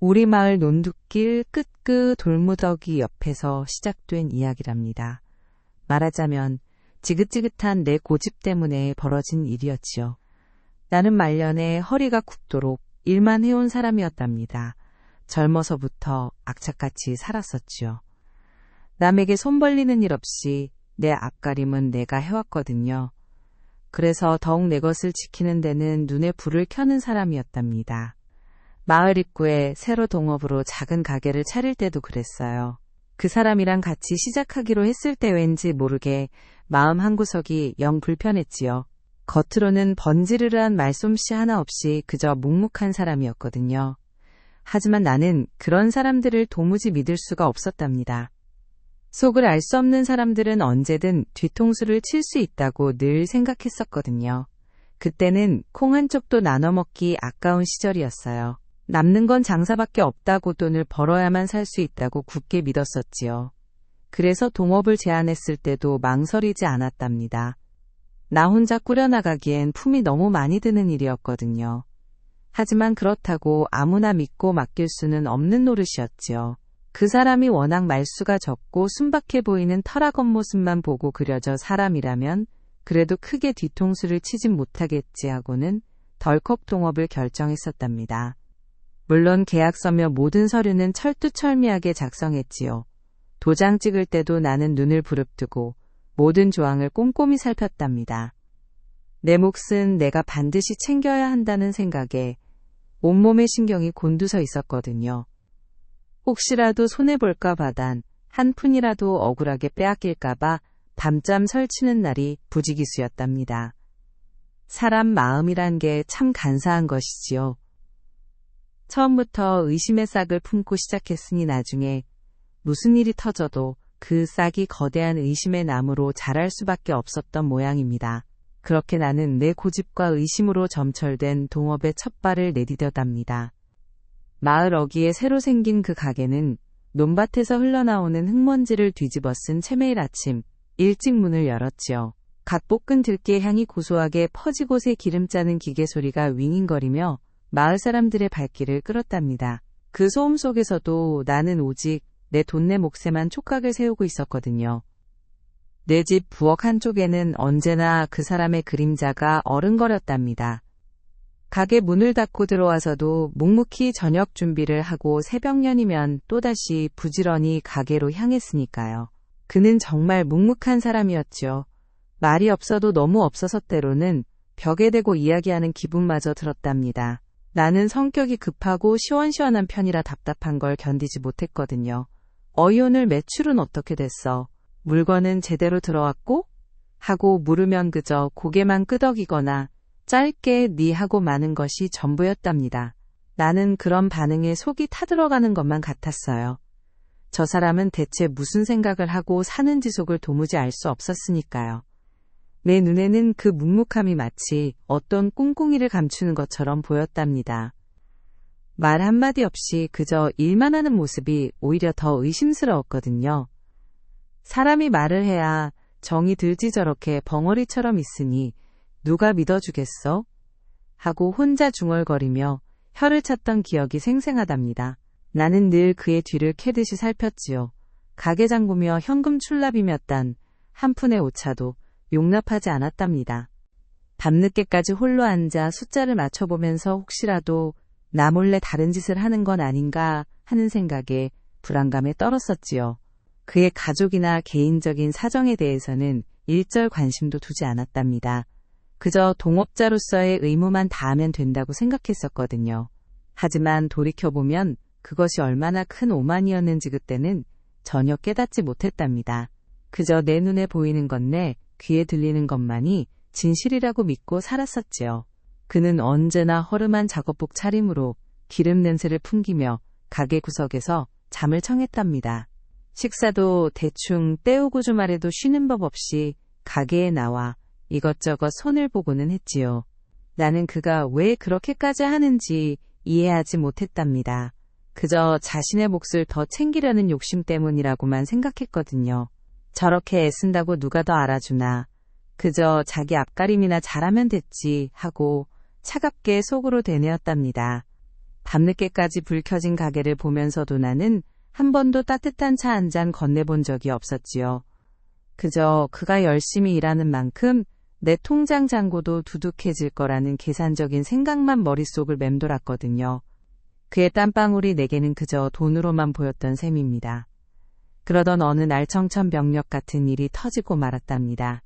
우리 마을 논두길 끝그 돌무더기 옆에서 시작된 이야기랍니다. 말하자면 지긋지긋한 내 고집 때문에 벌어진 일이었지요. 나는 말년에 허리가 굽도록 일만 해온 사람이었답니다. 젊어서부터 악착같이 살았었지요. 남에게 손 벌리는 일 없이 내 앞가림은 내가 해왔거든요. 그래서 더욱 내 것을 지키는 데는 눈에 불을 켜는 사람이었답니다. 마을 입구에 새로 동업으로 작은 가게를 차릴 때도 그랬어요. 그 사람이랑 같이 시작하기로 했을 때 왠지 모르게 마음 한구석이 영 불편했지요. 겉으로는 번지르르한 말솜씨 하나 없이 그저 묵묵한 사람이었거든요. 하지만 나는 그런 사람들을 도무지 믿을 수가 없었답니다. 속을 알 수 없는 사람들은 언제든 뒤통수를 칠 수 있다고 늘 생각했었거든요. 그때는 콩 한 쪽도 나눠 먹기 아까운 시절이었어요. 남는 건 장사밖에 없다고 돈을 벌어야만 살 수 있다고 굳게 믿었었지요. 그래서 동업을 제안했을 때도 망설이지 않았답니다. 나 혼자 꾸려나가기엔 품이 너무 많이 드는 일이었거든요. 하지만 그렇다고 아무나 믿고 맡길 수는 없는 노릇이었지요. 그 사람이 워낙 말수가 적고 순박해 보이는 털아 겉모습만 보고 그려져 사람이라면 그래도 크게 뒤통수를 치진 못하겠지 하고는 덜컥 동업을 결정했었답니다. 물론 계약서며 모든 서류는 철두철미하게 작성했지요. 도장 찍을 때도 나는 눈을 부릅뜨고 모든 조항을 꼼꼼히 살폈답니다. 내 몫은 내가 반드시 챙겨야 한다는 생각에 온몸의 신경이 곤두서 있었거든요. 혹시라도 손해볼까 봐단 한 푼이라도 억울하게 빼앗길까봐 밤잠 설치는 날이 부지기수였답니다. 사람 마음이란 게 참 간사한 것이지요. 처음부터 의심의 싹을 품고 시작했으니 나중에 무슨 일이 터져도 그 싹이 거대한 의심의 나무로 자랄 수밖에 없었던 모양입니다. 그렇게 나는 내 고집과 의심으로 점철된 동업의 첫 발을 내디뎠답니다. 마을 어귀에 새로 생긴 그 가게는 논밭에서 흘러나오는 흙먼지를 뒤집어 쓴 채매일 아침 일찍 문을 열었지요. 갓 볶은 들깨 향이 고소하게 퍼지곳에 기름 짜는 기계 소리가 윙윙거리며 마을 사람들의 발길을 끌었답니다. 그 소음 속에서도 나는 오직 내 돈 내 몫에만 촉각을 세우고 있었거든요. 내 집 부엌 한쪽에는 언제나 그 사람의 그림자가 어른거렸답니다. 가게 문을 닫고 들어와서도 묵묵히 저녁 준비를 하고 새벽년이면 또다시 부지런히 가게로 향했으니까요. 그는 정말 묵묵한 사람이었죠. 말이 없어도 너무 없어서 때로는 벽에 대고 이야기하는 기분마저 들었답니다. 나는 성격이 급하고 시원시원한 편이라 답답한 걸 견디지 못했거든요. 어이 오늘 매출은 어떻게 됐어? 물건은 제대로 들어왔고? 하고 물으면 그저 고개만 끄덕이거나 짧게 네 하고 마는 것이 전부였답니다. 나는 그런 반응에 속이 타들어가는 것만 같았어요. 저 사람은 대체 무슨 생각을 하고 사는지 속을 도무지 알 수 없었으니까요. 내 눈에는 그 묵묵함이 마치 어떤 꿍꿍이를 감추는 것처럼 보였답니다. 말 한마디 없이 그저 일만 하는 모습이 오히려 더 의심스러웠거든요. 사람이 말을 해야 정이 들지 저렇게 벙어리처럼 있으니 누가 믿어주겠어? 하고 혼자 중얼거리며 혀를 찼던 기억이 생생하답니다. 나는 늘 그의 뒤를 캐듯이 살폈지요. 가게 장보며 현금 출납이며 딴 한 푼의 오차도 용납하지 않았답니다. 밤늦게까지 홀로 앉아 숫자를 맞춰보면서 혹시라도 나 몰래 다른 짓을 하는 건 아닌가 하는 생각에 불안감에 떨었었지요. 그의 가족이나 개인적인 사정에 대해서는 일절 관심도 두지 않았답니다. 그저 동업자로서의 의무만 다하면 된다고 생각했었거든요. 하지만 돌이켜보면 그것이 얼마나 큰 오만이었는지 그때는 전혀 깨닫지 못했답니다. 그저 내 눈에 보이는 것내 귀에 들리는 것만이 진실이라고 믿고 살았었지요. 그는 언제나 허름한 작업복 차림으로 기름 냄새를 풍기며 가게 구석에서 잠을 청했답니다. 식사도 대충 때우고 주말에도 쉬는 법 없이 가게에 나와 이것저것 손을 보고는 했지요. 나는 그가 왜 그렇게까지 하는지 이해하지 못했답니다. 그저 자신의 몫을 더 챙기려는 욕심 때문이라고만 생각했거든요. 저렇게 애쓴다고 누가 더 알아주나. 그저 자기 앞가림이나 잘하면 됐지 하고 차갑게 속으로 되뇌었답니다. 밤늦게까지 불 켜진 가게를 보면서도 나는 한 번도 따뜻한 차 한 잔 건네본 적이 없었지요. 그저 그가 열심히 일하는 만큼 내 통장 잔고도 두둑해질 거라는 계산적인 생각만 머릿속을 맴돌았거든요. 그의 땀방울이 내게는 그저 돈으로만 보였던 셈입니다. 그러던 어느 날 청천벽력 같은 일이 터지고 말았답니다.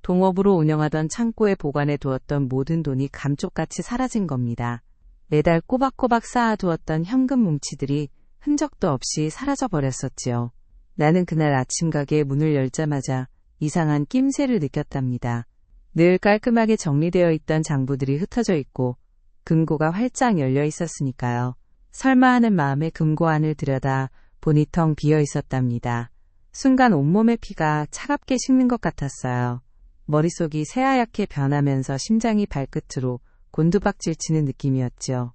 동업으로 운영하던 창고에 보관해 두었던 모든 돈이 감쪽같이 사라진 겁니다. 매달 꼬박꼬박 쌓아두었던 현금 뭉치들이 흔적도 없이 사라져버렸었지요. 나는 그날 아침 가게 문을 열자마자 이상한 낌새를 느꼈답니다. 늘 깔끔하게 정리되어 있던 장부들이 흩어져 있고 금고가 활짝 열려 있었으니까요. 설마 하는 마음에 금고 안을 들여다 보니 텅 비어 있었답니다. 순간 온몸의 피가 차갑게 식는 것 같았어요. 머릿속이 새하얗게 변하면서 심장이 발끝으로 곤두박질치는 느낌이었죠.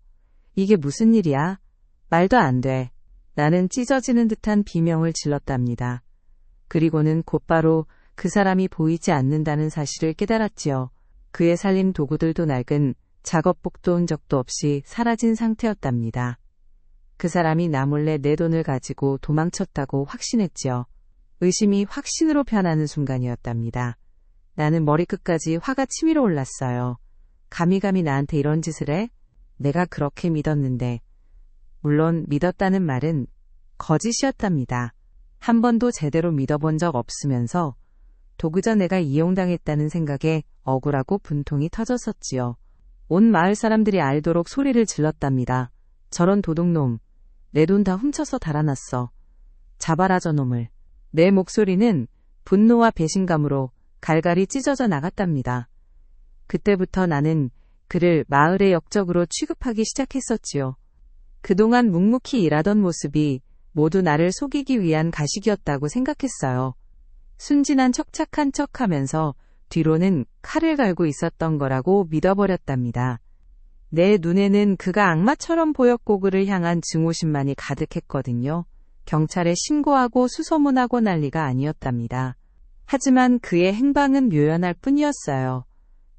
이게 무슨 일이야? 말도 안 돼. 나는 찢어지는 듯한 비명을 질렀답니다. 그리고는 곧바로 그 사람이 보이지 않는다는 사실을 깨달았지요. 그의 살림 도구들도 낡은 작업복도 흔적도 없이 사라진 상태였답니다. 그 사람이 나 몰래 내 돈을 가지고 도망쳤다고 확신했지요. 의심이 확신으로 변하는 순간이었답니다. 나는 머리끝까지 화가 치밀어 올랐어요. 감히 나한테 이런 짓을 해? 내가 그렇게 믿었는데. 물론 믿었다는 말은 거짓이었답니다. 한 번도 제대로 믿어본 적 없으면서 도그저 내가 이용당했다는 생각에 억울하고 분통이 터졌었지요. 온 마을 사람들이 알도록 소리를 질렀답니다. 저런 도둑놈, 내 돈 다 훔쳐서 달아났어. 잡아라 저놈을. 내 목소리는 분노와 배신감으로 갈갈이 찢어져 나갔답니다. 그때부터 나는 그를 마을의 역적으로 취급하기 시작했었지요. 그동안 묵묵히 일하던 모습이 모두 나를 속이기 위한 가식이었다고 생각했어요. 순진한 척착한 척하면서 뒤로는 칼을 갈고 있었던 거라고 믿어버렸답니다. 내 눈에는 그가 악마처럼 보였고 그를 향한 증오심만이 가득했거든요. 경찰에 신고하고 수소문하고 난리가 아니었답니다. 하지만 그의 행방은 묘연할 뿐이었어요.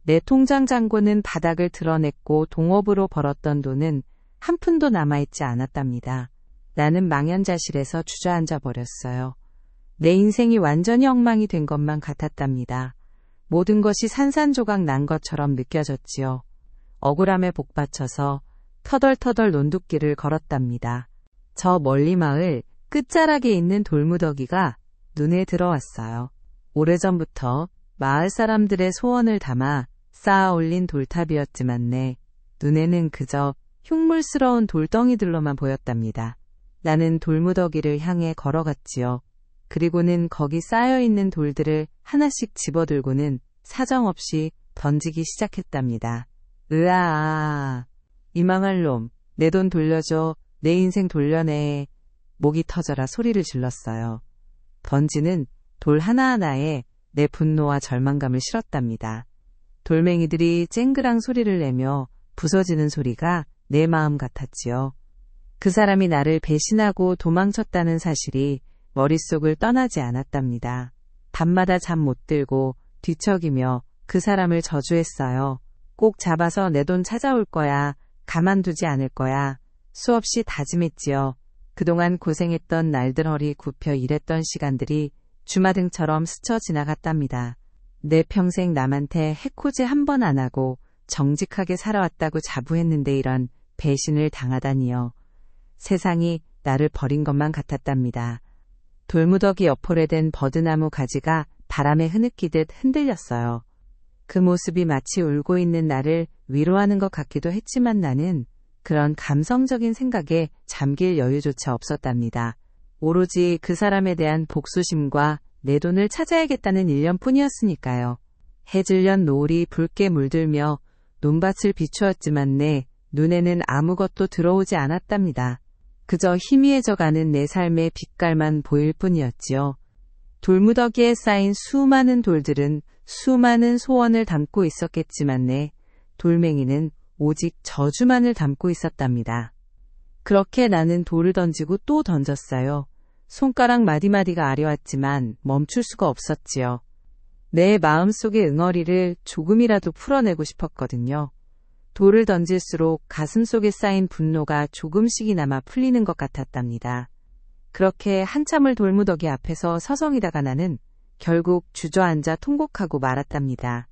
내 통장 잔고는 바닥을 드러냈고 동업으로 벌었던 돈은 한 푼도 남아있지 않았답니다. 나는 망연자실해서 주저앉아 버렸어요. 내 인생이 완전히 엉망이 된 것만 같았답니다. 모든 것이 산산조각 난 것처럼 느껴졌지요. 억울함에 복받쳐서 터덜터덜 논두길을 걸었답니다. 저 멀리 마을 끝자락에 있는 돌무더기가 눈에 들어왔어요. 오래전부터 마을 사람들의 소원을 담아 쌓아 올린 돌탑이었지만 내 눈에는 그저 흉물스러운 돌덩이들로만 보였답니다. 나는 돌무더기를 향해 걸어갔지요. 그리고는 거기 쌓여있는 돌들을 하나씩 집어들고는 사정없이 던지기 시작했답니다. 으아, 이 망할 놈, 내 돈 돌려줘, 내 인생 돌려내. 목이 터져라 소리를 질렀어요. 던지는 돌 하나하나에 내 분노와 절망감을 실었답니다. 돌멩이들이 쨍그랑 소리를 내며 부서지는 소리가 내 마음 같았지요. 그 사람이 나를 배신하고 도망쳤다는 사실이 머릿속을 떠나지 않았답니다. 밤마다 잠 못 들고 뒤척이며 그 사람을 저주했어요. 꼭 잡아서 내 돈 찾아올 거야. 가만두지 않을 거야. 수없이 다짐했지요. 그동안 고생했던 날들 허리 굽혀 일했던 시간들이 주마등처럼 스쳐 지나갔답니다. 내 평생 남한테 해코지 한 번 안 하고 정직하게 살아왔다고 자부했는데 이런 배신을 당하다니요. 세상이 나를 버린 것만 같았답니다. 돌무더기 옆홀에 된 버드나무 가지가 바람에 흐느끼듯 흔들렸어요. 그 모습이 마치 울고 있는 나를 위로하는 것 같기도 했지만 나는 그런 감성적인 생각에 잠길 여유조차 없었답니다. 오로지 그 사람에 대한 복수심과 내 돈을 찾아야겠다는 일념뿐이었으니까요. 해질녘 노을이 붉게 물들며 논밭을 비추었지만 내 눈에는 아무것도 들어오지 않았답니다. 그저 희미해져가는 내 삶의 빛깔만 보일 뿐이었지요. 돌무더기에 쌓인 수많은 돌들은 수많은 소원을 담고 있었겠지만 내 돌멩이는 오직 저주만을 담고 있었답니다. 그렇게 나는 돌을 던지고 또 던졌어요. 손가락 마디마디가 아려왔지만 멈출 수가 없었지요. 내 마음속의 응어리를 조금이라도 풀어내고 싶었거든요. 돌을 던질수록 가슴속에 쌓인 분노가 조금씩이나마 풀리는 것 같았답니다. 그렇게 한참을 돌무더기 앞에서 서성이다가 나는 결국 주저앉아 통곡하고 말았답니다.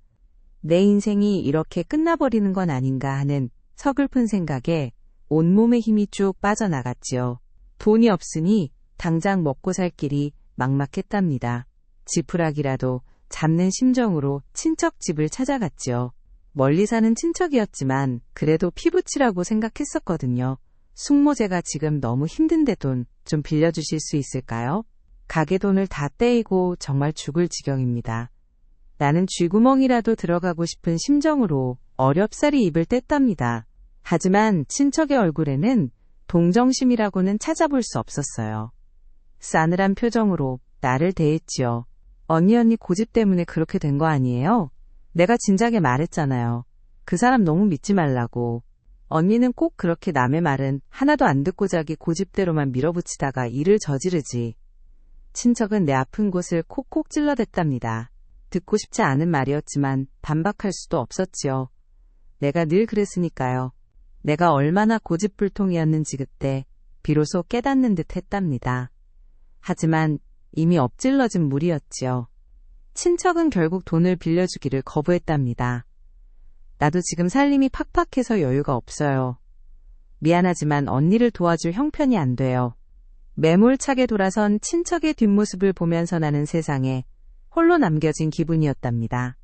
내 인생이 이렇게 끝나버리는 건 아닌가 하는 서글픈 생각에 온몸의 힘이 쭉 빠져나갔지요. 돈이 없으니 당장 먹고 살 길이 막막했답니다. 지푸라기라도 잡는 심정으로 친척 집을 찾아갔지요. 멀리 사는 친척이었지만 그래도 피부치라고 생각했었거든요. 숙모제가 지금 너무 힘든데 돈 좀 빌려주실 수 있을까요? 가게 돈을 다 떼이고 정말 죽을 지경입니다. 나는 쥐구멍이라도 들어가고 싶은 심정으로 어렵사리 입을 뗐답니다. 하지만 친척의 얼굴에는 동정심이라고는 찾아볼 수 없었어요. 싸늘한 표정으로 나를 대했지요. 언니 고집 때문에 그렇게 된 거 아니에요? 내가 진작에 말했잖아요. 그 사람 너무 믿지 말라고. 언니는 꼭 그렇게 남의 말은 하나도 안 듣고 자기 고집대로만 밀어붙이다가 일을 저지르지. 친척은 내 아픈 곳을 콕콕 찔러댔답니다. 듣고 싶지 않은 말이었지만 반박할 수도 없었지요. 내가 늘 그랬으니까요. 내가 얼마나 고집불통이었는지 그때 비로소 깨닫는 듯 했답니다. 하지만 이미 엎질러진 물이었지요. 친척은 결국 돈을 빌려주기를 거부했답니다. 나도 지금 살림이 팍팍해서 여유가 없어요. 미안하지만 언니를 도와줄 형편이 안 돼요. 매몰차게 돌아선 친척의 뒷모습을 보면서 나는 세상에 홀로 남겨진 기분이었답니다.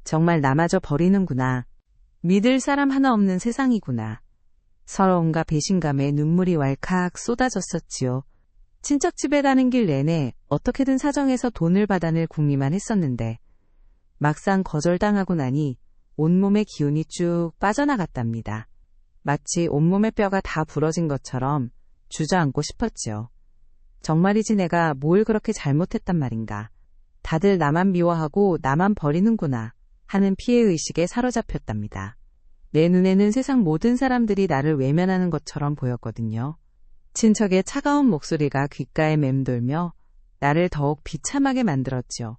정말 나마저 버리는구나. 믿을 사람 하나 없는 세상이구나. 서러움과 배신감에 눈물이 왈칵 쏟아졌었지요. 친척집에 가는 길 내내 어떻게든 사정해서 돈을 받아낼 궁리만 했었는데 막상 거절당하고 나니 온몸의 기운이 쭉 빠져나갔답니다. 마치 온몸의 뼈가 다 부러진 것처럼 주저앉고 싶었지요. 정말이지 내가 뭘 그렇게 잘못했단 말인가. 다들 나만 미워하고 나만 버리는구나 하는 피해의식에 사로잡혔답니다. 내 눈에는 세상 모든 사람들이 나를 외면하는 것처럼 보였거든요. 친척의 차가운 목소리가 귓가에 맴돌며 나를 더욱 비참하게 만들었지요.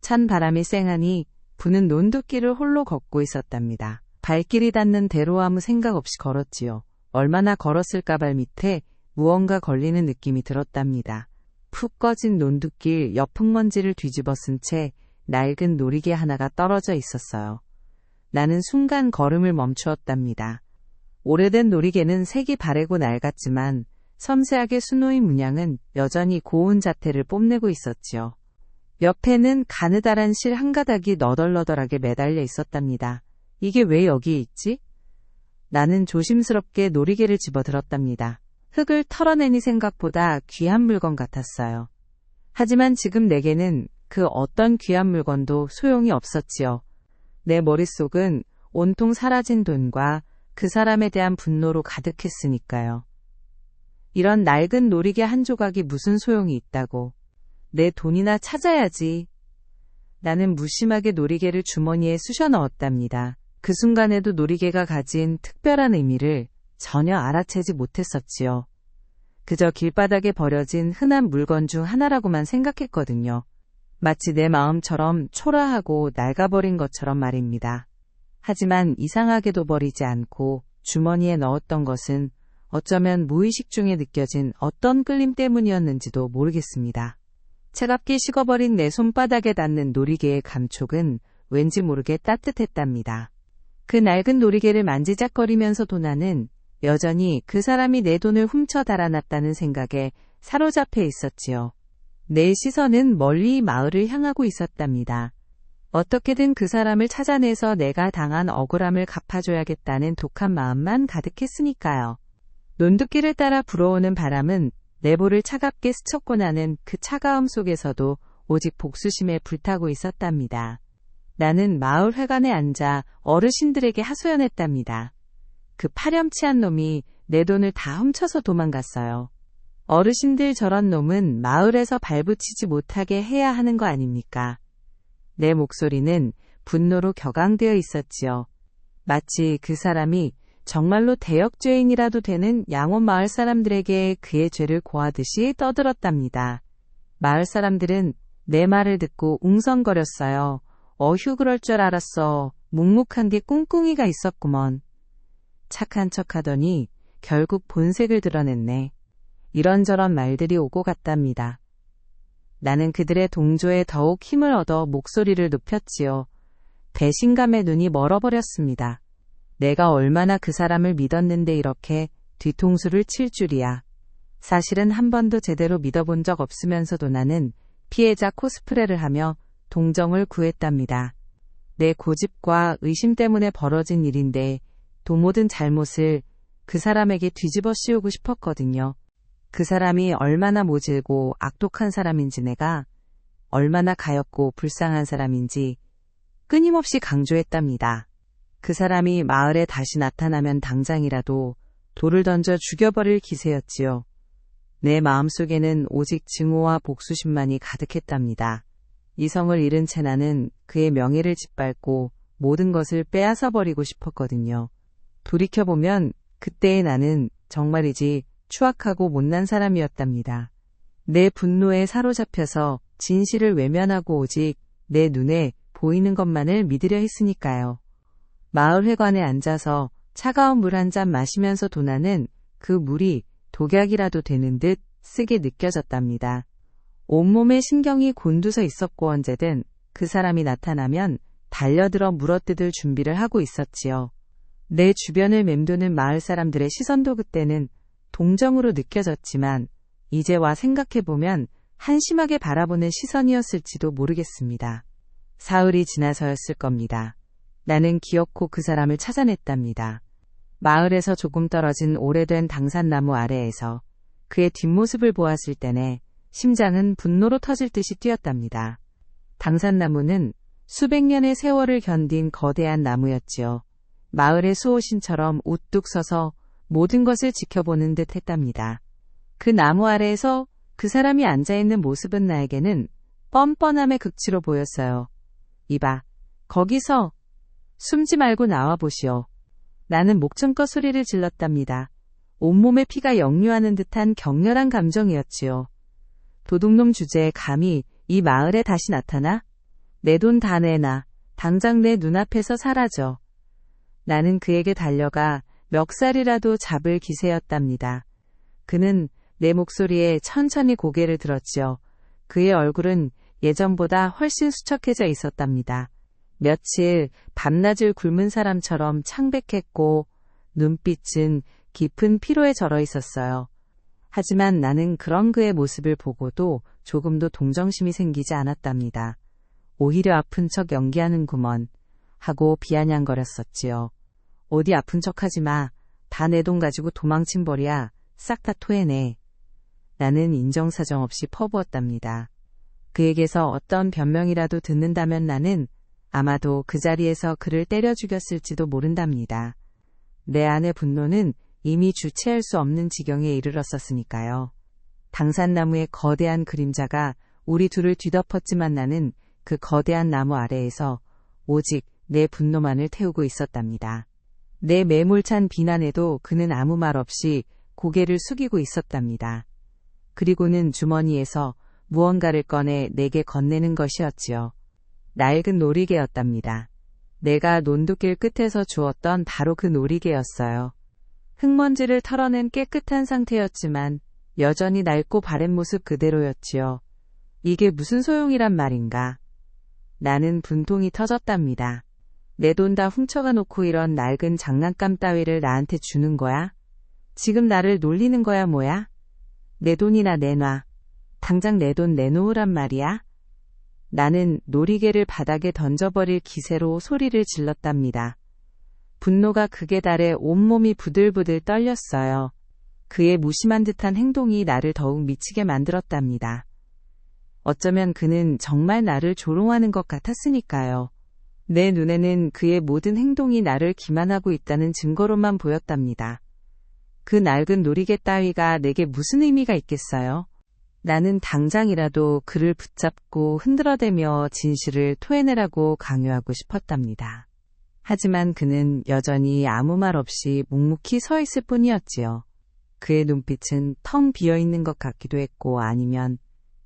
찬 바람이 쌩하니 부는 논두길을 홀로 걷고 있었답니다. 발길이 닿는 대로 아무 생각 없이 걸었지요. 얼마나 걸었을까 발 밑에 무언가 걸리는 느낌이 들었답니다. 푹 꺼진 논두길 옆 흙먼지를 뒤집어 쓴 채 낡은 놀이개 하나가 떨어져 있었어요. 나는 순간 걸음을 멈추었답니다. 오래된 놀이개는 색이 바래고 낡았지만 섬세하게 수놓인 문양은 여전히 고운 자태를 뽐내고 있었지요. 옆에는 가느다란 실 한 가닥이 너덜너덜하게 매달려 있었답니다. 이게 왜 여기에 있지? 나는 조심스럽게 놀이개를 집어들었답니다. 흙을 털어내니 생각보다 귀한 물건 같았어요. 하지만 지금 내게는 그 어떤 귀한 물건도 소용이 없었지요. 내 머릿속은 온통 사라진 돈과 그 사람에 대한 분노로 가득했으니까요. 이런 낡은 놀이개 한 조각이 무슨 소용이 있다고. 내 돈이나 찾아야지. 나는 무심하게 놀이개를 주머니에 쑤셔 넣었답니다. 그 순간에도 놀이개가 가진 특별한 의미를 전혀 알아채지 못했었지요. 그저 길바닥에 버려진 흔한 물건 중 하나라고만 생각했거든요. 마치 내 마음처럼 초라하고 낡아버린 것처럼 말입니다. 하지만 이상하게도 버리지 않고 주머니에 넣었던 것은 어쩌면 무의식 중에 느껴진 어떤 끌림 때문이었는지도 모르겠습니다. 차갑게 식어버린 내 손바닥에 닿는 놀이개의 감촉은 왠지 모르게 따뜻했답니다. 그 낡은 놀이개를 만지작거리면서도 나는 여전히 그 사람이 내 돈을 훔쳐 달아났다는 생각에 사로잡혀 있었지요. 내 시선은 멀리 마을을 향하고 있었답니다. 어떻게든 그 사람을 찾아내서 내가 당한 억울함을 갚아줘야겠다는 독한 마음만 가득했으니까요. 논두길을 따라 불어오는 바람은 내 볼을 차갑게 스쳤고 나는 그 차가움 속에서도 오직 복수심에 불타고 있었답니다. 나는 마을 회관에 앉아 어르신들에게 하소연했답니다. 그 파렴치한 놈이 내 돈을 다 훔쳐서 도망갔어요. 어르신들 저런 놈은 마을에서 발붙이지 못하게 해야 하는 거 아닙니까? 내 목소리는 분노로 격앙되어 있었지요. 마치 그 사람이 정말로 대역죄인이라도 되는 양원 마을 사람들에게 그의 죄를 고하듯이 떠들었답니다. 마을 사람들은 내 말을 듣고 웅성거렸어요. 어휴 그럴 줄 알았어. 묵묵한 게 꿍꿍이가 있었구먼. 착한 척하더니 결국 본색을 드러냈네. 이런저런 말들이 오고 갔답니다. 나는 그들의 동조에 더욱 힘을 얻어 목소리를 높였지요. 배신감에 눈이 멀어버렸습니다. 내가 얼마나 그 사람을 믿었는데 이렇게 뒤통수를 칠 줄이야. 사실은 한 번도 제대로 믿어본 적 없으면서도 나는 피해자 코스프레를 하며 동정을 구했답니다. 내 고집과 의심 때문에 벌어진 일인데 도모든 잘못을 그 사람에게 뒤집어 씌우고 싶었거든요. 그 사람이 얼마나 모질고 악독한 사람인지 내가 얼마나 가엾고 불쌍한 사람인지 끊임없이 강조했답니다. 그 사람이 마을에 다시 나타나면 당장이라도 돌을 던져 죽여버릴 기세였지요. 내 마음속에는 오직 증오와 복수심만이 가득했답니다. 이성을 잃은 채 나는 그의 명예를 짓밟고 모든 것을 빼앗아버리고 싶었거든요. 돌이켜보면 그때의 나는 정말이지 추악하고 못난 사람이었답니다. 내 분노에 사로잡혀서 진실을 외면하고 오직 내 눈에 보이는 것만을 믿으려 했으니까요. 마을 회관에 앉아서 차가운 물 한 잔 마시면서도 나는 그 물이 독약이라도 되는 듯 쓰게 느껴졌답니다. 온몸에 신경이 곤두서 있었고 언제든 그 사람이 나타나면 달려들어 물어뜯을 준비를 하고 있었지요. 내 주변을 맴도는 마을 사람들의 시선도 그때는 동정으로 느껴졌지만 이제 와 생각해보면 한심하게 바라보는 시선이었을지도 모르겠습니다. 사흘이 지나서였을 겁니다. 나는 기어코 그 사람을 찾아냈답니다. 마을에서 조금 떨어진 오래된 당산나무 아래에서 그의 뒷모습을 보았을 때내 심장은 분노로 터질 듯이 뛰었답니다. 당산나무는 수백 년의 세월을 견딘 거대한 나무였지요. 마을의 수호신처럼 우뚝 서서 모든 것을 지켜보는 듯 했답니다. 그 나무 아래에서 그 사람이 앉아있는 모습은 나에게는 뻔뻔함의 극치로 보였어요. 이봐, 거기서 숨지 말고 나와보시오. 나는 목청껏 소리를 질렀답니다. 온몸에 피가 역류하는 듯한 격렬한 감정이었지요. 도둑놈 주제에 감히 이 마을에 다시 나타나? 내 돈 다 내놔. 당장 내 눈앞에서 사라져. 나는 그에게 달려가 멱살이라도 잡을 기세였답니다. 그는 내 목소리에 천천히 고개를 들었지요. 그의 얼굴은 예전보다 훨씬 수척해져 있었답니다. 며칠 밤낮을 굶은 사람처럼 창백했고 눈빛은 깊은 피로에 절어 있었어요. 하지만 나는 그런 그의 모습을 보고도 조금도 동정심이 생기지 않았답니다. 오히려 아픈 척 연기하는구먼 하고 비아냥거렸었지요. 어디 아픈 척하지 마. 다 내 돈 가지고 도망친 벌이야. 싹 다 토해내. 나는 인정사정 없이 퍼부었답니다. 그에게서 어떤 변명이라도 듣는다면 나는 아마도 그 자리에서 그를 때려 죽였을지도 모른답니다. 내 안의 분노는 이미 주체할 수 없는 지경에 이르렀었으니까요. 당산나무의 거대한 그림자가 우리 둘을 뒤덮었지만 나는 그 거대한 나무 아래에서 오직 내 분노만을 태우고 있었답니다. 내 매몰찬 비난에도 그는 아무 말 없이 고개를 숙이고 있었답니다. 그리고는 주머니에서 무언가를 꺼내 내게 건네는 것이었지요. 낡은 놀이개였답니다. 내가 논두길 끝에서 주었던 바로 그 놀이개였어요. 흙먼지를 털어낸 깨끗한 상태였지만 여전히 낡고 바랜 모습 그대로였지요. 이게 무슨 소용이란 말인가. 나는 분통이 터졌답니다. 내 돈 다 훔쳐가 놓고 이런 낡은 장난감 따위를 나한테 주는 거야? 지금 나를 놀리는 거야 뭐야? 내 돈이나 내놔. 당장 내 돈 내놓으란 말이야? 나는 놀이개를 바닥에 던져버릴 기세로 소리를 질렀답니다. 분노가 극에 달해 온몸이 부들부들 떨렸어요. 그의 무심한 듯한 행동이 나를 더욱 미치게 만들었답니다. 어쩌면 그는 정말 나를 조롱하는 것 같았으니까요. 내 눈에는 그의 모든 행동이 나를 기만하고 있다는 증거로만 보였답니다. 그 낡은 놀이개 따위가 내게 무슨 의미가 있겠어요? 나는 당장이라도 그를 붙잡고 흔들어대며 진실을 토해내라고 강요하고 싶었답니다. 하지만 그는 여전히 아무 말 없이 묵묵히 서 있을 뿐이었지요. 그의 눈빛은 텅 비어있는 것 같기도 했고 아니면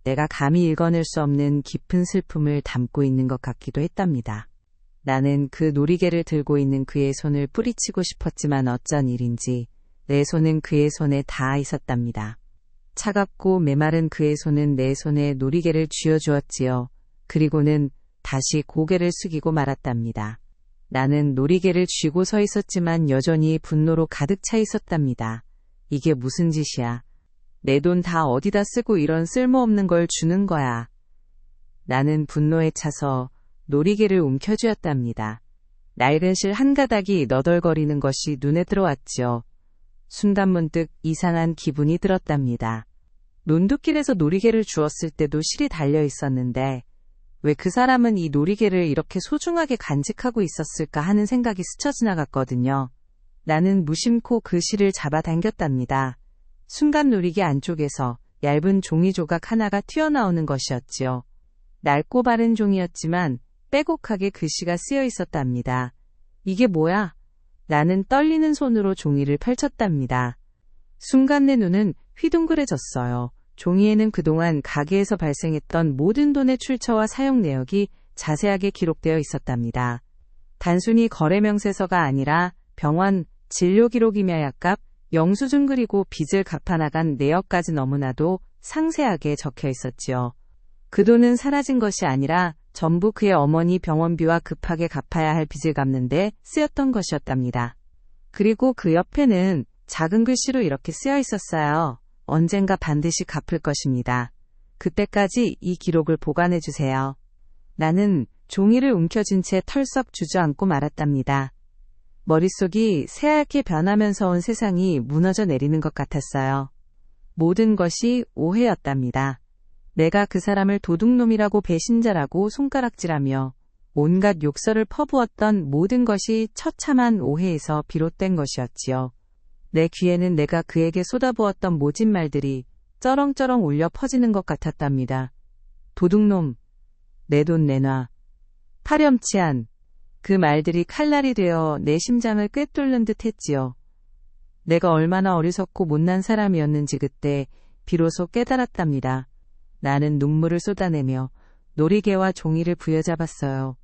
내가 감히 읽어낼 수 없는 깊은 슬픔을 담고 있는 것 같기도 했답니다. 나는 그 놀이개를 들고 있는 그의 손을 뿌리치고 싶었지만 어쩐 일인지 내 손은 그의 손에 닿아 있었답니다. 차갑고 메마른 그의 손은 내 손에 놀이개를 쥐어주었지요. 그리고는 다시 고개를 숙이고 말았답니다. 나는 놀이개를 쥐고 서 있었지만 여전히 분노로 가득 차 있었답니다. 이게 무슨 짓이야. 내 돈 다 어디다 쓰고 이런 쓸모없는 걸 주는 거야. 나는 분노에 차서 놀이개를 움켜쥐었답니다. 낡은 실 한 가닥이 너덜거리는 것이 눈에 들어왔지요. 순간 문득 이상한 기분이 들었답니다. 논두길에서 놀이개를 주었을 때도 실이 달려 있었는데 왜 그 사람은 이 놀이개를 이렇게 소중하게 간직하고 있었을까 하는 생각이 스쳐 지나갔거든요. 나는 무심코 그 실을 잡아당겼답니다. 순간 놀이개 안쪽에서 얇은 종이 조각 하나가 튀어나오는 것이었지요. 낡고 바른 종이였지만 빼곡하게 글씨가 쓰여 있었답니다. 이게 뭐야? 나는 떨리는 손으로 종이를 펼쳤답니다. 순간 내 눈은 휘둥그레졌어요. 종이에는 그동안 가게에서 발생했던 모든 돈의 출처와 사용 내역이 자세하게 기록되어 있었답니다. 단순히 거래 명세서가 아니라 병원, 진료 기록이며 약값, 영수증 그리고 빚을 갚아나간 내역까지 너무나도 상세하게 적혀 있었지요. 그 돈은 사라진 것이 아니라 전부 그의 어머니 병원비와 급하게 갚아야 할 빚을 갚는데 쓰였던 것이었답니다. 그리고 그 옆에는 작은 글씨로 이렇게 쓰여 있었어요. 언젠가 반드시 갚을 것입니다. 그때까지 이 기록을 보관해 주세요. 나는 종이를 움켜쥔 채 털썩 주저앉고 말았답니다. 머릿속이 새하얗게 변하면서 온 세상이 무너져 내리는 것 같았어요. 모든 것이 오해였답니다. 내가 그 사람을 도둑놈이라고 배신자라고 손가락질하며 온갖 욕설을 퍼부었던 모든 것이 처참한 오해에서 비롯된 것이었지요. 내 귀에는 내가 그에게 쏟아부었던 모진 말들이 쩌렁쩌렁 울려 퍼지는 것 같았답니다. 도둑놈, 내 돈 내놔, 파렴치한, 그 말들이 칼날이 되어 내 심장을 꿰뚫는 듯 했지요. 내가 얼마나 어리석고 못난 사람이었는지 그때 비로소 깨달았답니다. 나는 눈물을 쏟아내며 놀이개와 종이를 부여잡았어요.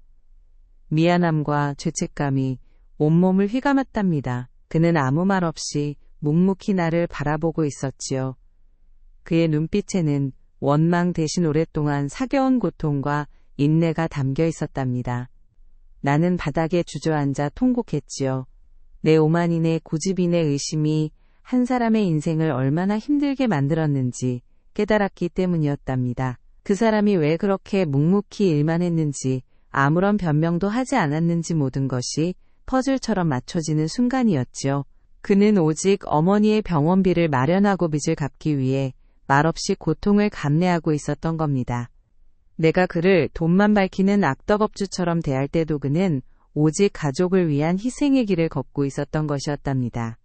미안함과 죄책감이 온몸을 휘감았답니다. 그는 아무 말 없이 묵묵히 나를 바라보고 있었지요. 그의 눈빛에는 원망 대신 오랫동안 사겨온 고통과 인내가 담겨 있었답니다. 나는 바닥에 주저앉아 통곡했지요. 내 오만인의 고집인의 의심이 한 사람의 인생을 얼마나 힘들게 만들었는지 깨달았기 때문이었답니다. 그 사람이 왜 그렇게 묵묵히 일만 했는지 아무런 변명도 하지 않았는지 모든 것이 퍼즐처럼 맞춰지는 순간이었지요. 그는 오직 어머니의 병원비를 마련하고 빚을 갚기 위해 말없이 고통을 감내하고 있었던 겁니다. 내가 그를 돈만 밝히는 악덕업주처럼 대할 때도 그는 오직 가족을 위한 희생의 길을 걷고 있었던 것이었답니다.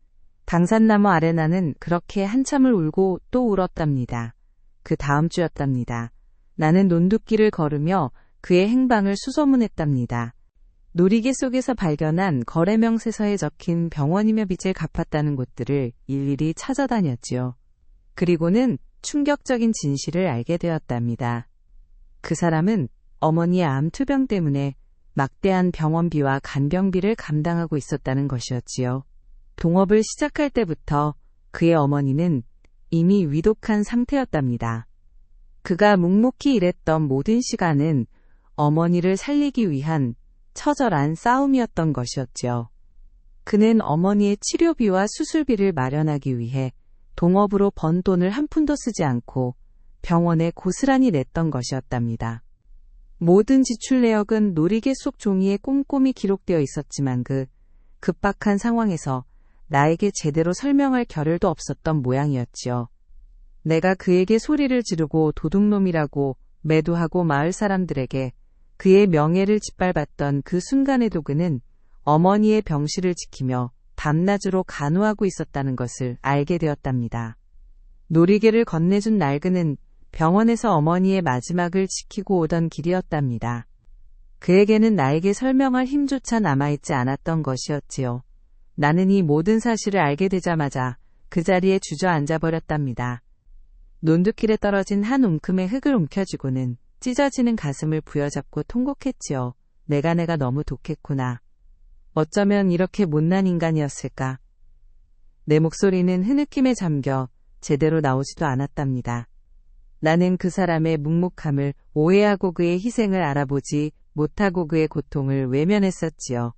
당산나무 아래 나는 그렇게 한참을 울고 또 울었답니다. 그 다음 주였답니다. 나는 논두길을 걸으며 그의 행방을 수소문했답니다. 놀이개 속에서 발견한 거래명세서에 적힌 병원이며 빚을 갚았다는 곳들을 일일이 찾아다녔지요. 그리고는 충격적인 진실을 알게 되었답니다. 그 사람은 어머니의 암투병 때문에 막대한 병원비와 간병비를 감당하고 있었다는 것이었지요. 동업을 시작할 때부터 그의 어머니는 이미 위독한 상태였답니다. 그가 묵묵히 일했던 모든 시간은 어머니를 살리기 위한 처절한 싸움이었던 것이었지요. 그는 어머니의 치료비와 수술비를 마련하기 위해 동업으로 번 돈을 한 푼도 쓰지 않고 병원에 고스란히 냈던 것이었답니다. 모든 지출 내역은 놀이개 속 종이에 꼼꼼히 기록되어 있었지만 그 급박한 상황에서 나에게 제대로 설명할 겨를도 없었던 모양이었지요. 내가 그에게 소리를 지르고 도둑놈이라고 매도하고 마을 사람들에게 그의 명예를 짓밟았던 그 순간에도 그는 어머니의 병실을 지키며 밤낮으로 간호하고 있었다는 것을 알게 되었답니다. 놀이개를 건네준 날 그는 병원에서 어머니의 마지막을 지키고 오던 길이었답니다. 그에게는 나에게 설명할 힘조차 남아있지 않았던 것이었지요. 나는 이 모든 사실을 알게 되자마자 그 자리에 주저앉아 버렸답니다. 논두길에 떨어진 한 움큼의 흙을 움켜쥐고는 찢어지는 가슴을 부여잡고 통곡했지요. 내가 너무 독했구나. 어쩌면 이렇게 못난 인간이었을까. 내 목소리는 흐느낌에 잠겨 제대로 나오지도 않았답니다. 나는 그 사람의 묵묵함을 오해하고 그의 희생을 알아보지 못하고 그의 고통을 외면했었지요.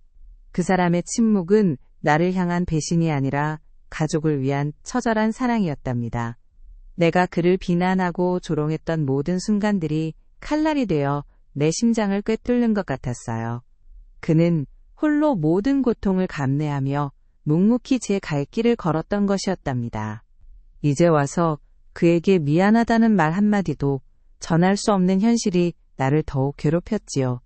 그 사람의 침묵은 나를 향한 배신이 아니라 가족을 위한 처절한 사랑이었답니다. 내가 그를 비난하고 조롱했던 모든 순간들이 칼날이 되어 내 심장을 꿰뚫는 것 같았어요. 그는 홀로 모든 고통을 감내하며 묵묵히 제 갈 길을 걸었던 것이었답니다. 이제 와서 그에게 미안하다는 말 한마디도 전할 수 없는 현실이 나를 더욱 괴롭혔지요.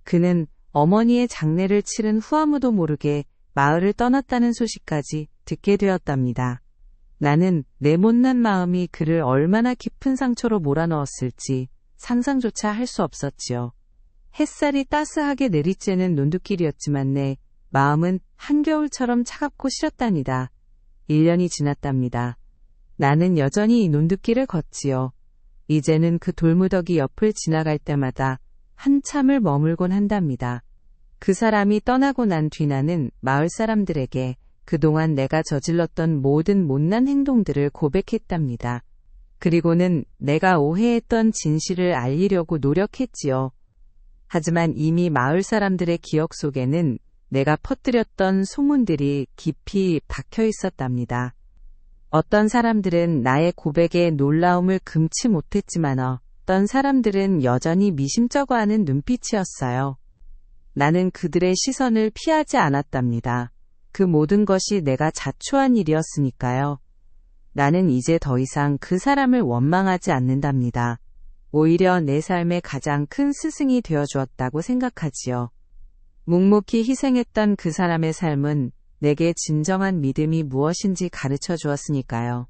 그는 어머니의 장례를 치른 후 아무도 모르게 마을을 떠났다는 소식까지 듣게 되었답니다. 나는 내 못난 마음이 그를 얼마나 깊은 상처로 몰아넣었을지 상상조차 할 수 없었지요. 햇살이 따스하게 내리쬐는 논두길이었지만 내 마음은 한겨울처럼 차갑고 싫었답니다. 1년이 지났답니다. 나는 여전히 이 논두길을 걷지요. 이제는 그 돌무더기 옆을 지나갈 때마다 한참을 머물곤 한답니다. 그 사람이 떠나고 난 뒤 나는 마을 사람들에게 그동안 내가 저질렀던 모든 못난 행동들을 고백했답니다. 그리고는 내가 오해했던 진실을 알리려고 노력했지요. 하지만 이미 마을 사람들의 기억 속에는 내가 퍼뜨렸던 소문들이 깊이 박혀 있었답니다. 어떤 사람들은 나의 고백에 놀라움을 금치 못했지만 어떤 사람들은 여전히 미심쩍어하는 눈빛이었어요. 나는 그들의 시선을 피하지 않았답니다. 그 모든 것이 내가 자초한 일이었으니까요. 나는 이제 더 이상 그 사람을 원망하지 않는답니다. 오히려 내 삶의 가장 큰 스승이 되어주었다고 생각하지요. 묵묵히 희생했던 그 사람의 삶은 내게 진정한 믿음이 무엇인지 가르쳐 주었으니까요.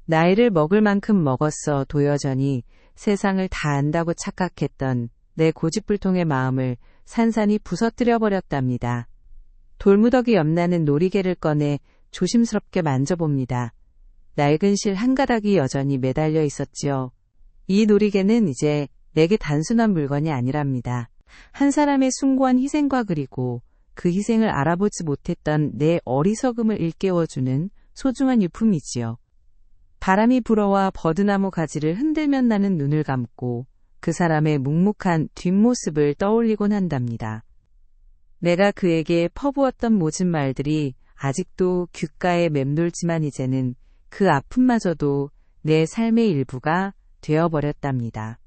나이를 먹을 만큼 먹었어도 여전히 세상을 다 안다고 착각했던 내 고집불통의 마음을 산산이 부서뜨려 버렸답니다. 돌무더기 옆나는 놀이개를 꺼내 조심스럽게 만져봅니다. 낡은 실 한 가닥이 여전히 매달려 있었지요. 이 놀이개는 이제 내게 단순한 물건이 아니랍니다. 한 사람의 숭고한 희생과 그리고 그 희생을 알아보지 못했던 내 어리석음을 일깨워주는 소중한 유품이지요. 바람이 불어와 버드나무 가지를 흔들면 나는 눈을 감고 그 사람의 묵묵한 뒷모습을 떠올리곤 한답니다. 내가 그에게 퍼부었던 모진 말들이 아직도 귓가에 맴돌지만 이제는 그 아픔마저도 내 삶의 일부가 되어버렸답니다.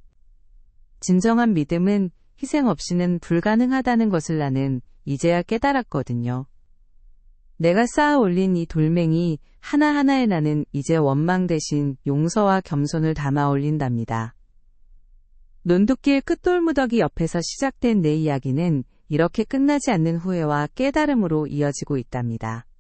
진정한 믿음은 희생 없이는 불가능하다는 것을 나는 이제야 깨달았거든요. 내가 쌓아 올린 이 돌멩이 하나하나에 나는 이제 원망 대신 용서와 겸손을 담아 올린답니다. 논두길 끝돌무더기 옆에서 시작된 내 이야기는 이렇게 끝나지 않는 후회와 깨달음으로 이어지고 있답니다.